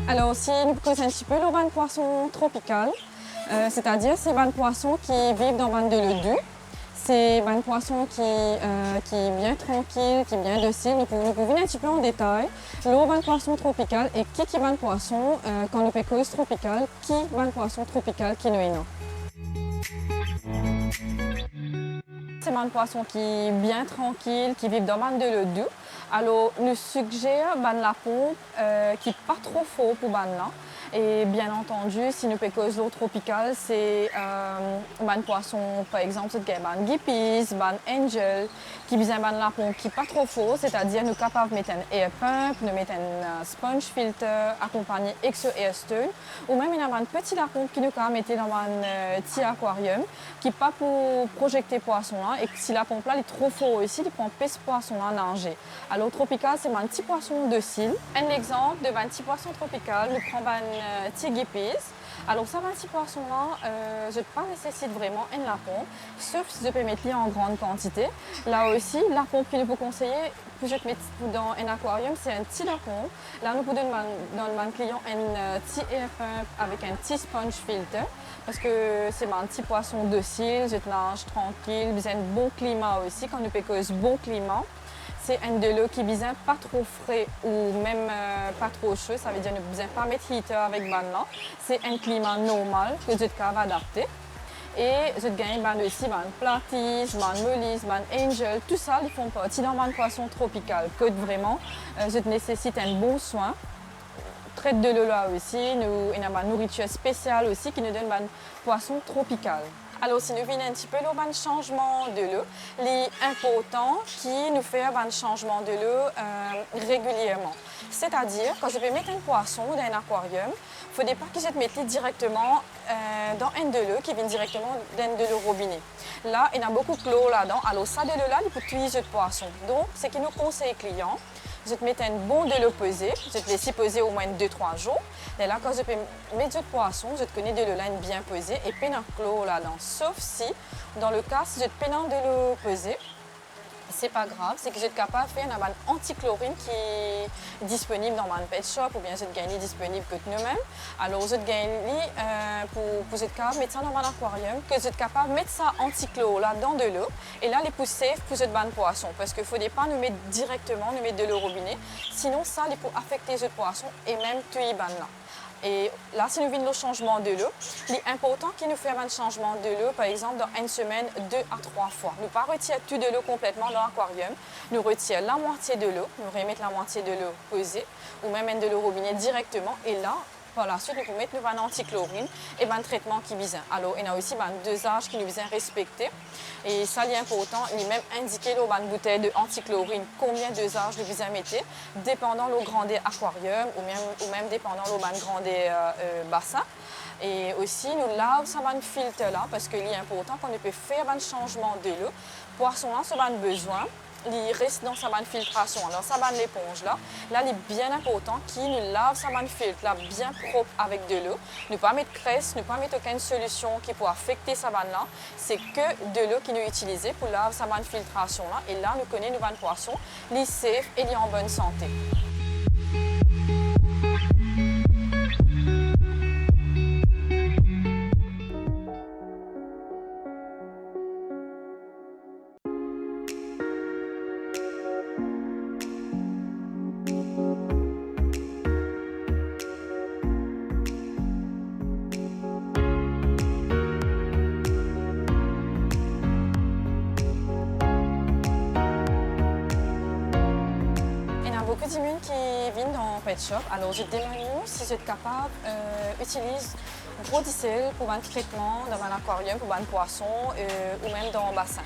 Alors aussi, nous causons un petit peu le ban poisson tropical, c'est-à-dire c'est ban poisson qui vivent dans ban de l'eau douce. C'est un poisson qui est bien tranquille, qui est bien docile. Nous pouvons venir un petit peu en détail. L'eau ban poisson tropical et qui ban poisson quand le pécose tropical, qui ban poisson tropical qui nous est non. C'est un poisson qui est bien tranquille, qui vit dans ban de l'eau douce. Alors, nous suggérons la pompe qui n'est pas trop fort pour ban là. Et bien entendu, si nous pécose l'eau tropicale, c'est un poisson, par exemple, c'est un guipis, un angel, qui vient la pompe qui n'est pas trop fort, c'est-à-dire nous sommes capables de mettre un air pump, de mettre un sponge filter accompagné d'exo air stone, ou même il y a un petit la pompe qui nous peut mettre dans un petit aquarium, qui n'est pas pour projeter poisson là, et si la pompe là est trop fort aussi, il peut empêcher ce poisson là à nager. Alors tropical, c'est un petit poisson docile. Un exemple de un petit poisson tropical, nous prenons un petit guipis. Alors ça, un petit poisson là, je ne pas nécessite vraiment une la pompe, sauf si je peux mettre en grande quantité. Là aussi, la pompe qu'il nous peut conseiller, pour je mettre dans un aquarium, c'est un petit la pompe. Là, nous pouvons donner à un client un petit air pump avec un petit sponge filter, parce que c'est un petit poisson docile, je nage tranquille, il a un bon climat aussi, quand nous pécose bon climat. C'est un de l'eau qui ne pas trop frais ou même pas trop chaud, ça veut dire ne besoin pas mettre heater avec ban là. C'est un climat normal que je suis adapter. Et je gagne aussi platis, mollies, angel, tout ça ils font partie dans un poisson tropical. Que vraiment, je nécessite un bon soin. Traite de l'eau là aussi, nous avons une nourriture spéciale aussi qui nous donne un poisson tropical. Alors, si nous venons un petit peu le changement de l'eau, l'important qui nous fait un changement de l'eau régulièrement. C'est-à-dire, quand je vais mettre un poisson dans un aquarium, il ne faut pas que je le mette directement dans un de l'eau qui vient directement d'un de l'eau robinet. Là, il y a beaucoup de l'eau là-dedans. Alors, ça de l'eau là, il peut utiliser de poisson. Donc, ce qui nous conseille clients, je te mets un bon de l'eau pesée, je te laisse poser au moins 2-3 jours. Et là, quand je peux mettre du poisson, je te connais de l'eau bien pesée et pénal chlore là-dedans. Sauf si, dans le cas, si je te pénal de l'eau pesée, c'est pas grave, c'est que je suis capable de faire un antichlorine qui est disponible dans un pet shop ou bien je gagne disponible que nous-mêmes. Alors je gagne pour être capable de mettre ça dans un aquarium, que je suis capable de mettre ça antichlore là dans de l'eau et là les pousser pour cette ban poisson parce qu'il ne faut pas nous mettre directement, nous mettre de l'eau robinet, sinon ça les peut affecter ce poisson et même tuer ban là. Et là, si nous venons le changement de l'eau, l'important qui nous fait un changement de l'eau, par exemple, dans une semaine, 2 à 3 fois. Nous ne pas retirer tout de l'eau complètement dans l'aquarium. Nous retirons la moitié de l'eau, nous remettons la moitié de l'eau pesée, ou même de l'eau robinet directement. Et là, par la suite, nous pouvons mettre un antichlorine et un traitement qui vise. Alors, il y a aussi un dosage qui nous vient respecter. Et ça, c'est important, il est même indiqué dans une bouteille d'antichlorine combien de dosage nous vient mettre, dépendant le grandeur aquarium ou même dépendant le grandeur bassin. Et aussi, nous lavons ça un filtre là parce qu'il est important qu'on peut faire un changement de l'eau. Poisson là, c'est un besoin. Il reste dans sa filtration. Alors, sa l'éponge là, il est bien important qu'il nous lave sa filtre là, bien propre avec de l'eau. Ne pas mettre cresse, ne pas mettre aucune solution qui peut affecter sa là. C'est que de l'eau qui nous utilisée pour laver sa filtration là. Et là, nous connaissons nos poissons, il est safe et il est en bonne santé. Beaucoup d'immunes qui viennent dans Pet Shop. Alors, je demande si vous êtes capable d'utiliser gros dicelle pour un traitement dans un aquarium, pour un poisson ou même dans un bassin.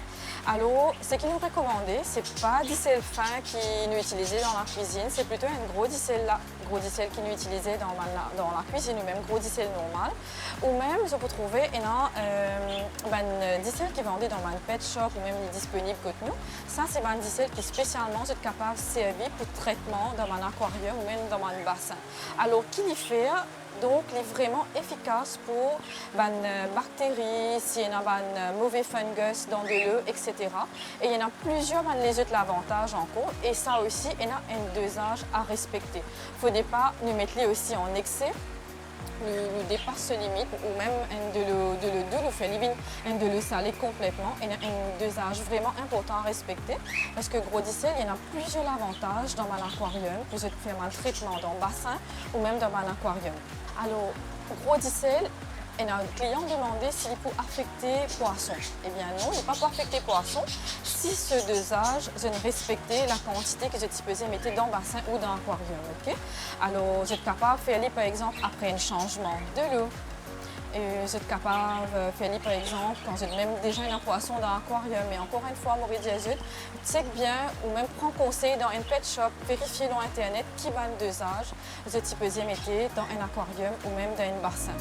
Alors, ce qui nous recommandé, ce n'est pas dicelle fin qui nous utilisé dans la cuisine, c'est plutôt un gros dicelle là, gros dicelle qui nous utilisé dans la cuisine ou même gros dicelle normal. Ou même, je peux trouver un dicelle qui est vendu dans un pet shop ou même disponible que nous. Ça, c'est un dicelle qui spécialement est capable de servir pour traitement dans un aquarium ou même dans un bassin. Alors, qui y fait donc, il est vraiment efficace pour les bactéries, s'il y a un mauvais fungus dans de l'eau, etc. Et il y en a plusieurs les autres avantages en cours. Et ça aussi, il y a un dosage à respecter. Il ne n'est pas nous mettre aussi en excès, nous dépasse ce limite ou même de le faire de le saler complètement. Il y a un dosage vraiment important à respecter parce que gros dicel, il y a plusieurs avantages dans un aquarium pour faire un traitement dans le bassin ou même dans un aquarium. Alors, gros dicel, et un client demandait s'il peut affecter poisson. Eh bien non, il n'est pas pour affecter poisson si ce dosage, je ne respectais la quantité que je supposais mettre dans le bassin ou dans l'aquarium. Okay? Alors, je suis capable de faire par exemple après un changement de l'eau. Je suis capable de faire par exemple quand j'ai même déjà un poisson dans l'aquarium. Mais encore une fois, Maurice Diazut, check bien ou même prends conseil dans un pet shop, vérifiez dans Internet qui va le dosage, je supposais mettre dans un aquarium ou même dans un bassin.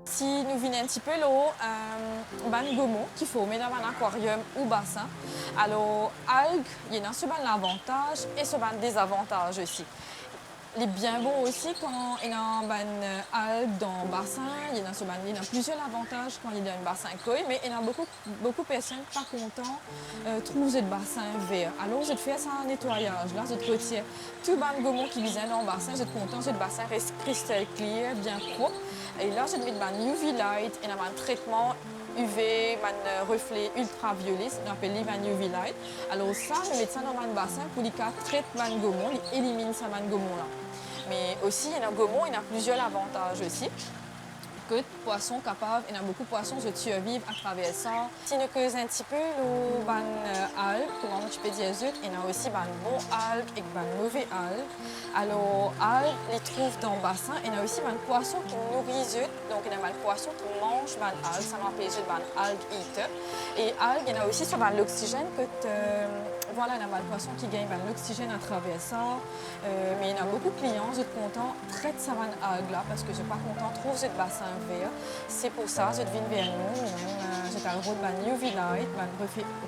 Si nous venons un petit peu l'eau, ban gomo qu'il faut mettre dans un aquarium ou bassin. Alors, algues, il y a ce ban l'avantage et ce ban désavantage aussi. Il est bien beau aussi quand il y a un ban algues dans le bassin. Il y a plusieurs avantages quand il y a un bassin koi, mais il y a beaucoup de personnes pas contents trouvent le bassin vert. Alors, je fais ça un nettoyage. Là, je retire tout ban gomo qui vient dans le bassin. Je suis content que le bassin reste crystal clear, bien propre. Et là, je mets un UV light et un traitement UV, un reflet ultraviolet, on appelle un UV light. Alors ça, je mets ça dans le bassin pour qu'il traite le gaumont, il élimine ça le gaumont là. Mais aussi, il y a un gaumont, il y a plusieurs avantages aussi. Que de poissons capables, il y a beaucoup de poissons qui survivent à travers ça. Si nous causons un petit peu le ban algues, comment je peux dire, il y a aussi ban bon algues et ban mauvais algues. Alors, algues, les trouvent dans le bassin, il y a aussi ban poissons qui nourrissent, donc il y a ban poissons qui mangent ban algues, ça m'appelle ban algue eater. Et algues, il y a aussi sur l'oxygène que voilà, il y a des poissons qui gagnent l'oxygène à travers ça. Mais il y a beaucoup de clients, je suis content, traite ça algue là parce que je ne suis pas content, trouve ce bassin vert. C'est pour ça, je viens vers nous, j'ai le rôle de UV light,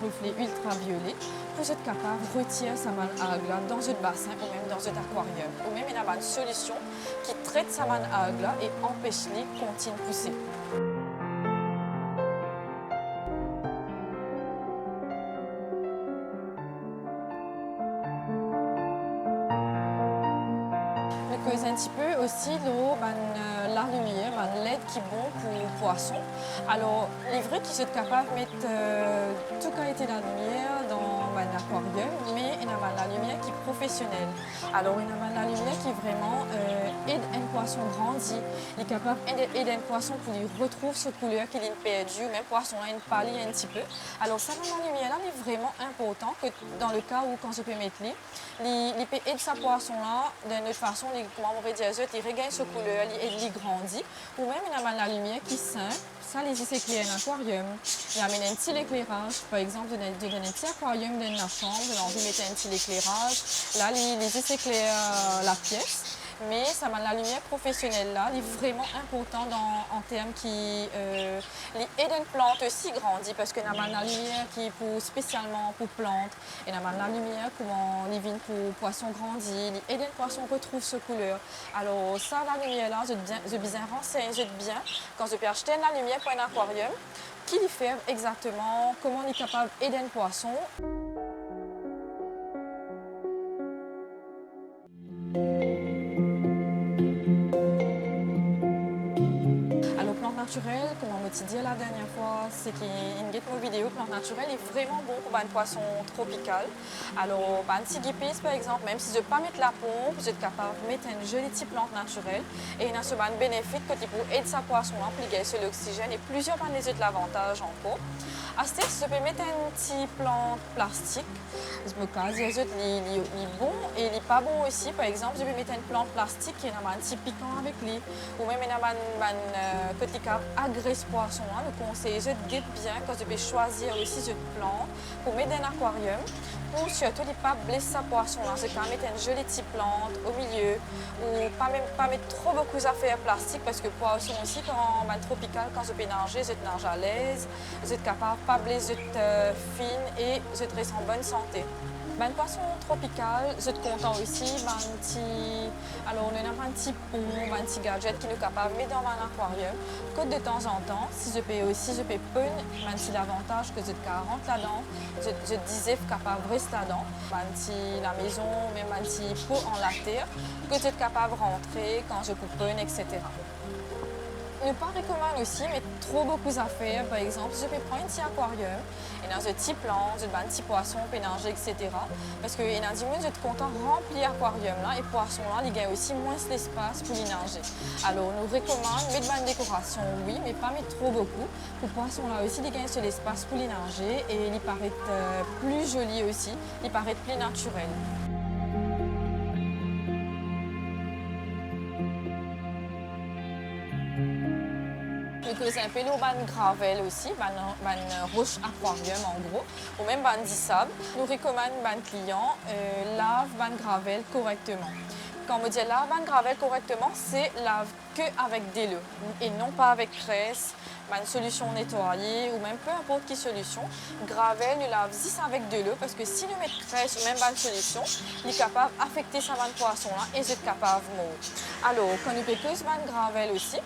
reflet ultraviolet, pour être capable de retirer ça algue là dans ce bassin ou même dans cet aquarium. Ou même il y a une solution qui traite ça algue là et empêche les continuer de pousser. Un petit peu aussi l'eau, la lumière, l'aide qui est bon pour les poissons. Alors, les vrais qui sont capables de mettre toute qualité de la lumière dans l'aquarium, mais il y a la lumière qui est professionnelle. Alors, il y a la lumière qui vraiment aide un poisson grandir. Il est capable d'aider un poisson pour qu'il retrouve cette couleur qu'il a perdue, même poisson a une pâlit un petit peu. Alors, ça, la lumière là est vraiment important que dans le cas où quand je peux mettre il peut aider sa poisson là d'une autre façon, il regagne sa couleur, il grandit. Ou même il y a la lumière qui simple. Ça, les éclaire un aquarium. Il y a un petit éclairage. Par exemple, de donner un petit aquarium dans la chambre, on a envie de mettre un petit éclairage. Là, les éclairent la pièce. Mais ça la lumière professionnelle là, elle est vraiment important en termes qui aide une plante aussi grandit parce que y a la lumière qui est spécialement pour plantes et y a la lumière comment les vignes pour poissons grandit, il aide un poisson retrouve sa couleur. Alors ça la lumière là, je bien renseigner, je bien quand je peux acheter la lumière pour un aquarium, qui lui fait exactement comment on est capable d'aider un poisson. naturelles, comme on m'a dit la dernière fois, c'est qu'une vidéo plante naturelle est vraiment bon pour un poisson tropical. Alors, un petit guipis par exemple, même si je ne peux pas mettre la pompe, je suis capable de mettre une jolie petite plante naturelle et il y a ce bénéfice que tu peux aider sa poisson là pour gagner sur l'oxygène et plusieurs des autres avantages encore. À ce stade, je peux mettre une petite plante plastique. Je me casse, il est bon et il n'est pas bon aussi. Par exemple, je vais mettre une plante plastique qui est un petit piquant avec lui. Ou même un petit cap agresse poisson. Le conseil, je guette bien quand je vais choisir aussi cette plante pour mettre dans un aquarium. Pour surtout ne pas blesser sa poisson. Je vais mettre une jolie petite plante au milieu. Ou pas mettre trop beaucoup d'affaires plastiques parce que poisson aussi, quand tropical, quand je vais nager, je nage à l'aise. Je suis capable de pas blesser fine et je reste en bonne santé. Ben, poisson tropical, je suis content aussi. Alors, on a un petit pont, un petit gadget qui nous capable de mettre dans un aquarium. Que de temps en temps, si je peux aussi, je peux peindre, un petit avantage que je rentre là-dedans. Je disais capable de rester là-dedans. La maison, même un petit pot en la terre, que je suis capable de rentrer quand je coupe peindre, etc. Ne pas recommander aussi, mais trop beaucoup d'affaires. Par exemple, je peux prendre un petit aquarium et dans un petit plan, je un petit poisson, pénanger, etc. Parce que dans 10 minutes, je suis content de remplir l'aquarium là et poisson là, il gagne aussi moins d'espace pour les nager. Alors, nous recommandons mettre une décoration, oui, mais pas mettre trop beaucoup. Pour poisson là aussi, il gagne de l'espace pour les nager et il paraît plus joli aussi, il paraît plus naturel. C'est un peu l'eau gravel aussi, roche aquarium en gros, ou même du sable. Nous recommandons aux clients lave gravel correctement. Quand on dit lave gravel correctement, c'est lave que avec de l'eau et non pas avec cresse, une solution nettoyée ou même peu importe quelle solution. Gravel, nous lave juste avec de l'eau parce que si nous mettons cresse ou même une solution, il est capable d'affecter sa poisson là et c'est capable de mourir. Alors, quand nous faisons que gravel aussi,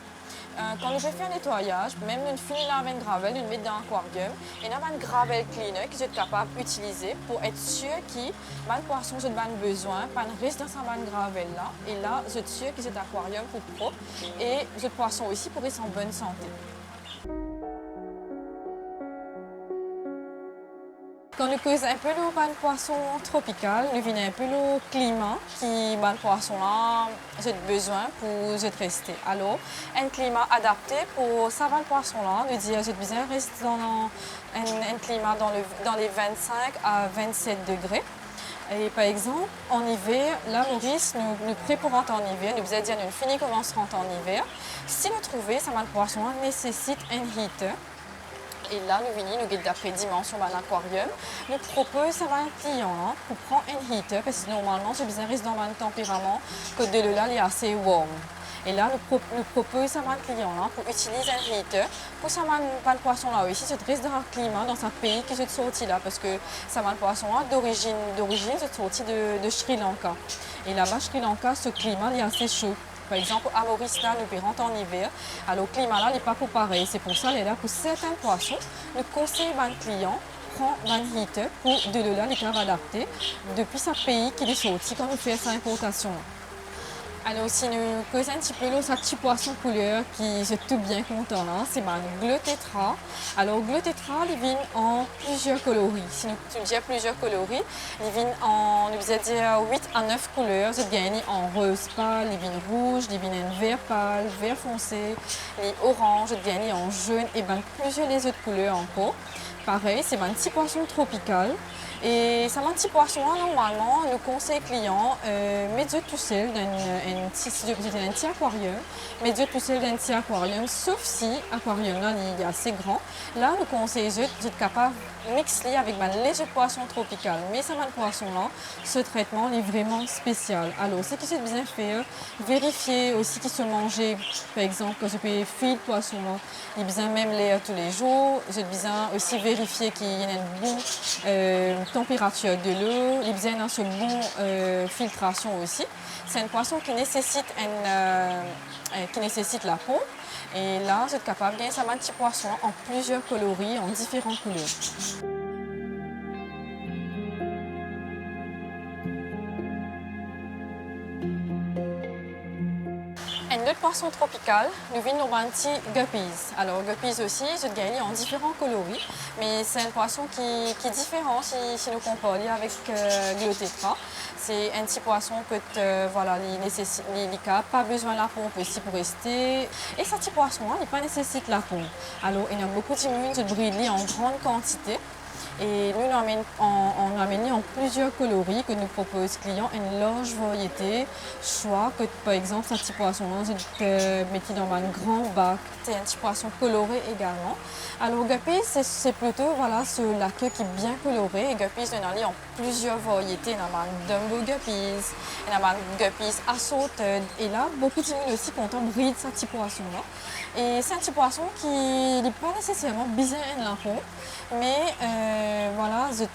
quand nous faisons un nettoyage, même nous finissons la gravel, nous le mettons dans l'aquarium et nous avons un gravel cleaner que vous êtes capable d'utiliser pour être sûr que le poisson a besoin, pas reste dans sa gravel là. Et là, vous êtes sûr que cet aquarium pour propre et le poisson aussi pour être en bonne santé. Quand nous causons un peu le poisson tropical, nous venons un peu le climat qui le poisson là j'ai besoin pour rester. Alors, un climat adapté pour ça le poisson là, nous dire j'ai besoin de rester dans un climat dans les 25 à 27 degrés. Et par exemple, en hiver, là, Maurice, nous préparons en hiver, nous faisons dire nous finissons commencer en hiver. Si nous trouvons ça le poisson là nécessite un heater. Et là, nous venons, nous d'après dimension dans l'aquarium. Nous proposons à un client pour prendre un heater parce que normalement, j'ai besoin de rester dans un tempérament que de l'eau là est assez warm. Et là, nous proposons à un client pour utiliser un heater pour ça le poisson là aussi, c'est reste dans un climat, dans un pays qui est sorti là parce que ça le poisson là d'origine, c'est sorti de Sri Lanka. Et là-bas, Sri Lanka, ce climat est assez chaud. Par exemple, à Maurice, là, nous rentrons en hiver. Alors, le climat là n'est pas pour pareil. C'est pour ça que pour certains poissons, nous conseillons à un client prend un heater pour de l'eau là, les adapté depuis ce pays qui est sorti quand nous faisons cette importation. Alors, si nous causons un petit peu ce petit poisson couleur qui est tout bien content, c'est le Glotetra. Alors, le Glotetra, il vient en plusieurs coloris. Si nous disons plusieurs coloris, il vient en, nous dire 8 à 9 couleurs. Il vient en rose pâle, il vient rouge, il vient en vert pâle, vert foncé, il vient orange, il vient en jaune et plusieurs les autres couleurs encore. Pareil, c'est un petit poisson tropical. Et ça un petit poisson, normalement, nous conseille clients, mettez tout seul dans un petit aquarium, mettez tout seul dans un petit aquarium, sauf si l'aquarium là il est assez grand. Là, nous conseillons d'être capable de mixer avec un léger poisson tropical. Mais ça le poisson là, ce traitement est vraiment spécial. Alors, ce qui c'est bien faire, vérifier aussi qu'il se mangeait, par exemple, quand je peux filer le poisson là, il besoin même l'air tous les jours. J'ai besoin aussi vérifier qu'il y a une bonne température de l'eau, il y a besoin d'une bonne filtration aussi. C'est un poisson qui nécessite la pompe. Et là, vous êtes capable de gagner un petit poisson en plusieurs coloris, en différentes couleurs. Une d'autres poissons tropicaux, nous venons un petit guppies. Alors guppies aussi, je gagne en différents coloris, mais c'est un poisson qui est différent si nous comparons avec Glotetra. C'est un petit poisson que voilà, il n'a pas besoin de la pompe ici pour rester. Et ce petit poisson, il n'a pas nécessite la pompe. Alors il y a beaucoup d'immunes de briller en grande quantité. Et nous, on amène en plusieurs coloris que nous proposons aux clients une large variété. Soit que, par exemple, ce petit poisson, je mets dans un grand bac. C'est un petit poisson coloré également. Alors, guppies, c'est plutôt voilà, la queue qui est bien colorée. Et guppies, on en a en plusieurs variétés. Il y a un dumbo guppies, il y a un guppies à sauteuse. Et là, beaucoup d'immunes aussi qu'on brille ce petit poisson-là. Et c'est un petit poisson qui n'est pas nécessairement bizarre de la pompe, mais voilà, je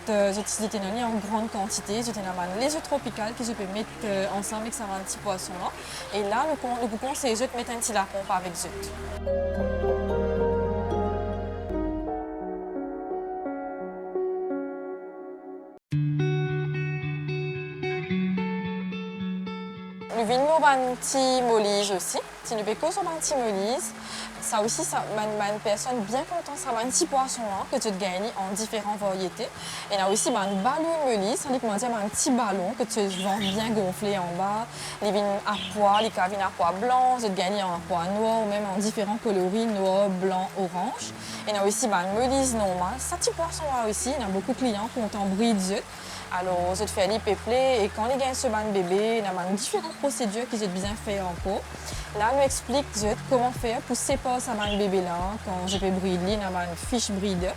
utilise en grande quantité. Je les œufs tropicales que je peux mettre ensemble avec ce petit poisson-là. Et là, nous vous conseillons de mettre un petit la pompe avec eux. Nous venons un petit molise aussi. Si nous faisons un petit molise, ça aussi, une personne bien contente, ça va un petit poisson que tu gagnes en différentes variétés. Et il y a aussi un ballon molise, ça veut dire un petit ballon que tu vends bien gonflé en bas. Les vins à pois, les cabines à pois blancs, tu gagnes en pois noir ou même en différents coloris, noir, blanc, orange. Et il y a aussi un molise normal. Ce petit poisson-là aussi, il y a beaucoup de clients qui ont en bride. Alors, je fais les peuplés et quand les gagnent ce bébé, il y a différentes procédures qui sont bien faites encore. Là, on explique comment faire pour séparer ce bébé-là. Quand je vais brider, il y a une fiche bride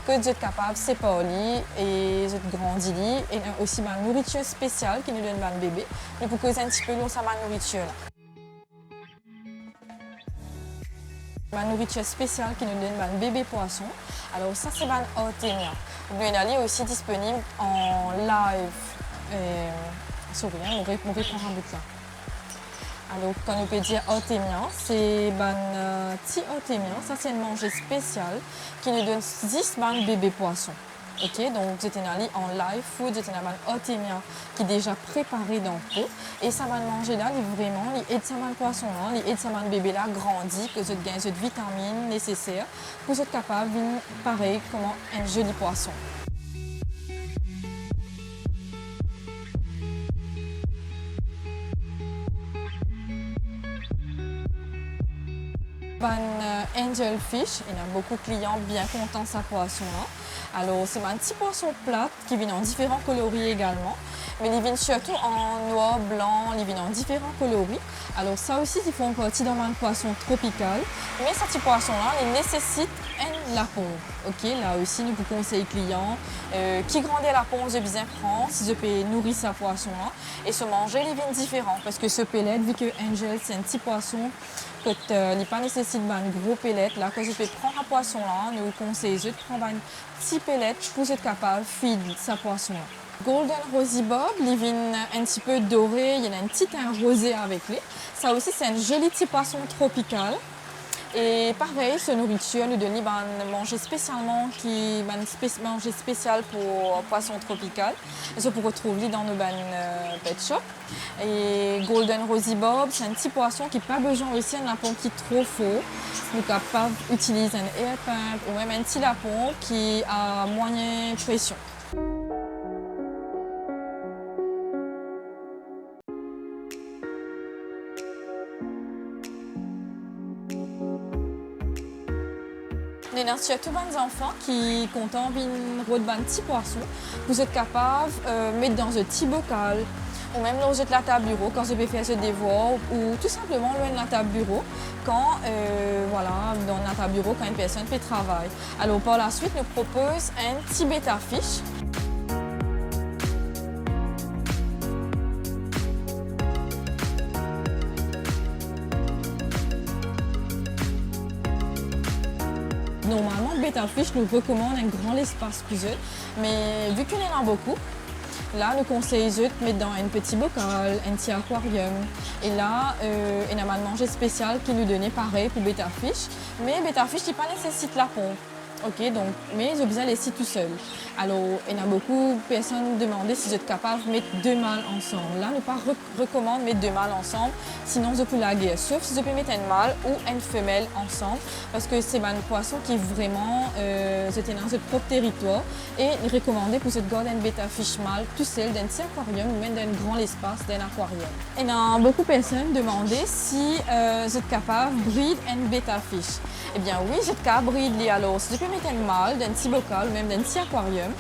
que je suis capable de séparer et de grandir. Et il y a aussi une nourriture spéciale qui nous donne le bébé. Nous pouvons causer un petit peu de cette nourriture-là. Ma nourriture spéciale qui nous donne un bébé poisson. Alors ça c'est un Artemia. Nous est aussi disponible en live. Sorry, on reprend un bout là. Alors quand on peut dire Artemia, c'est un petit Artemia. Ça c'est un manger spécial qui nous donne 10 bébés poissons. Ok, donc j'étais allée en live food, j'étais dans un Artemia qui est déjà préparé dans le pot. Et ça va manger là, vraiment, il aide ça poisson là, il aide ça bébé là grandi, que vous gagnez de vitamines nécessaires pour être capable de pareil comme un joli poisson. Angel fish, il y a beaucoup de clients bien contents de ce poisson-là. Alors, c'est un petit poisson plat qui vient en différents coloris également. Mais il vient surtout en noir, blanc, il vient en différents coloris. Alors, ça aussi, ils font partie d'un poisson tropical. Mais ce petit poisson-là, il nécessite la pompe. Ok, là aussi, nous vous conseillons clients qui grandit la pompe, je bien prendre, si je peux nourrir ce poisson-là. Et se manger, il vient différent. Parce que ce pellet, vu que Angel, c'est un petit poisson, il n'a pas nécessite un gros pellet. Là, quand je peux prendre un poisson là, nous conseillons de prendre un petit pellet pour être capable de feed ce poisson là. Golden Rosy Bob, il vient un petit peu doré, il y a un petit teint rosé avec lui. Ça aussi, c'est un joli petit poisson tropical. Et pareil, ce nourriture nous donne manger spécialement manger spécial pour poisson tropical. Et ça pour retrouver dans nos pet shop. Et Golden Rosy Bob, c'est un petit poisson qui n'a pas besoin aussi d'un lapon qui est trop fort. Nous sommes capables d'utiliser un air pump ou même un petit lapon qui a moyenne pression. Il y a surtout des enfants qui comptent envie de un petit poisson. Vous êtes capable de mettre dans un petit bocal ou même dans la table bureau quand je vais faire ce devoir ou tout simplement loin de la table bureau quand voilà, dans la table bureau quand une personne fait travail. Alors par la suite, nous propose un petit bêta fish. Normalement, bêta fish nous recommande un grand espace plus eux, mais vu qu'il y en a beaucoup, là, nous conseillons de mettre dans un petit bocal, un petit aquarium. Et là, il y a un manger spécial qui nous donnait pareil pour bêta fish, mais bêta fish qui pas nécessite la pompe. Ok, donc, mais j'ai besoin de laisser tout seul. Alors, il y a beaucoup de personnes qui demandent si vous êtes capable de mettre deux mâles ensemble. Là, nous pas recommande mettre deux mâles ensemble, sinon je peux la guerre. Sauf si je peux mettre un mâle ou une femelle ensemble, parce que c'est un poisson qui est vraiment dans votre propre territoire et il est recommandé pour cette garder un bêta fiche mâle tout seul dans un petit aquarium ou même dans un grand espace d'un aquarium. Et il y a beaucoup de personnes qui demandent si vous êtes capable de breed un bêta fiche. Eh bien oui, j'ai capable de breed. Alors, si je peux mettre un mâle d'un petit bocal ou même d'un petit aquarium,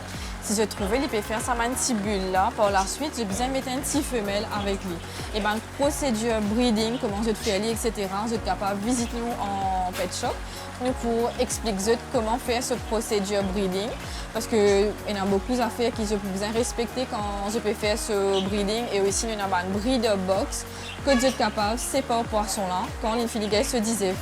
si je trouve, il peut faire ça une petite bulle là. Par la suite, j'ai besoin de mettre une petite femelle avec lui. Et bien, procédure breeding, comment je fais aller, etc. Je suis capable de visiter nous en pet shop nous pour expliquer comment faire ce procédure breeding. Parce qu'il y a beaucoup d'affaires que je peux besoin respecter quand je peux faire ce breeding. Et aussi, il y a une breeder box que je suis capable de séparer le poisson là quand les filles se disaient.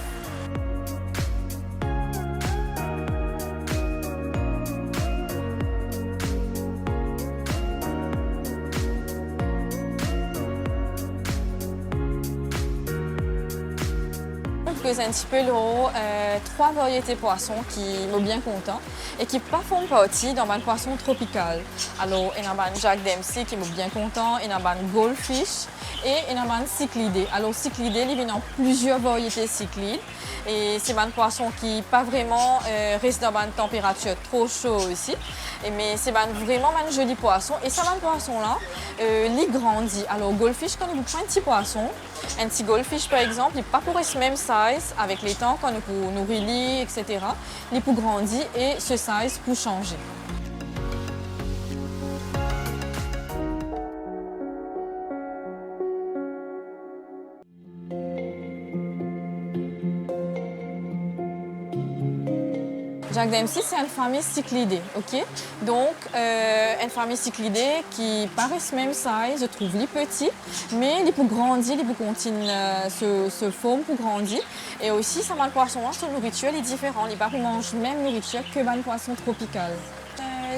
C'est un petit peu trois variétés de poissons qui m'ont bien content et qui pas font partie dans un poisson tropical. Alors, il y a un Jack Dempsey qui m'ont bien content, il y a un goldfish et il y a un cyclidé. Alors, cyclidé, il y a plusieurs variétés de cyclides et c'est un poisson qui pas vraiment reste dans une température trop chaude aussi. Mais c'est vraiment un joli poisson et ça, un poisson là, il grandit. Alors, goldfish, quand on prend un petit poisson, un petit goldfish par exemple, il n'est pas pour ce même size avec les temps quand on peut nourrir, etc. Il peut grandir et ce size peut changer. Jack Dempsey, c'est une famille cyclidée, ok? Donc, une famille cyclidée qui paraît même size, je trouve, les petits, mais il peut grandir, il peut continuer se former pour grandir. Et aussi, ça va le poisson, son nourriture est différente, il ne peut pas manger même nourriture que le poisson tropical.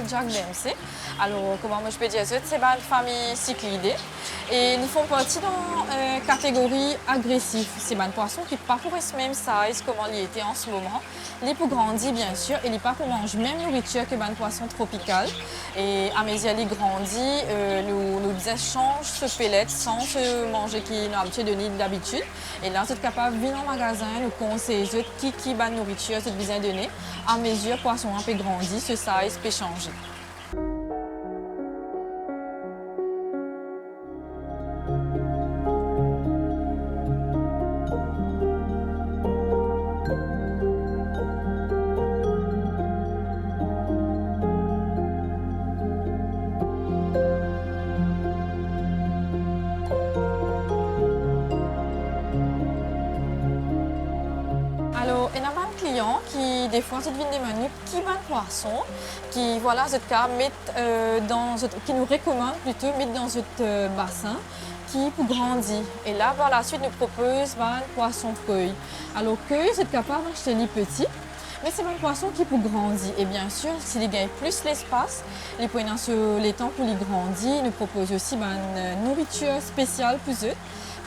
Jack Dempsey. Alors, comment je peux dire ça? C'est une famille cyclidée et ils font partie dans la catégorie agressive. C'est un poisson qui n'est pas pour ce même size comme il était en ce moment. Il peut grandir bien sûr et il n'est pas pour manger même nourriture que un poisson tropical. Et à mesure qu'il grandit, nous échangeons ce pellet sans se manger qui n'a habitué de ni d'habitude. Et là, vous êtes capable de venir en magasin, nous conseiller qui la nourriture vous êtes besoin de donner. À mesure, le poisson peut grandir, ce size peut changer. Alors, il y a un client qui, des fois, devine des menus qui va le poisson, qui, voilà, qui nous recommande plutôt mettre dans ce bassin qui peut grandir. Et là, par la suite, nous propose un poisson cueil. Alors, cueil, c'est capable d'acheter les petits, mais c'est un poisson qui peut grandir. Et bien sûr, s'il gagne plus l'espace, il peut dans les temps pour les grandir. Il nous propose aussi une nourriture spéciale pour eux.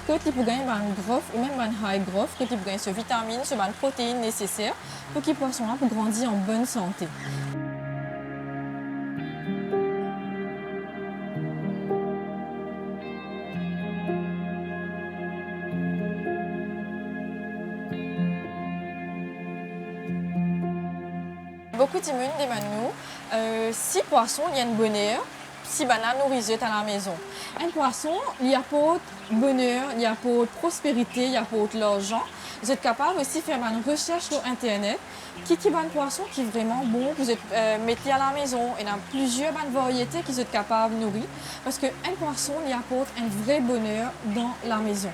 Que tu peux gagner un gros ou même un high growth, que tu peux gagner ce vitamine, ce protéines nécessaires pour que les poissons puissent grandir en bonne santé. Beaucoup d'immunes des manous, si poisson, il y a une bonne heure. Si banane nourriture à la maison. Un poisson, il apporte bonheur, il apporte prospérité, il apporte l'argent. Vous êtes capable aussi de faire une recherche sur Internet qui est un poisson qui est vraiment bon, vous mettez à la maison. Il y a plusieurs variétés qui sont capables de nourrir parce qu'un poisson, il apporte un vrai bonheur dans la maison.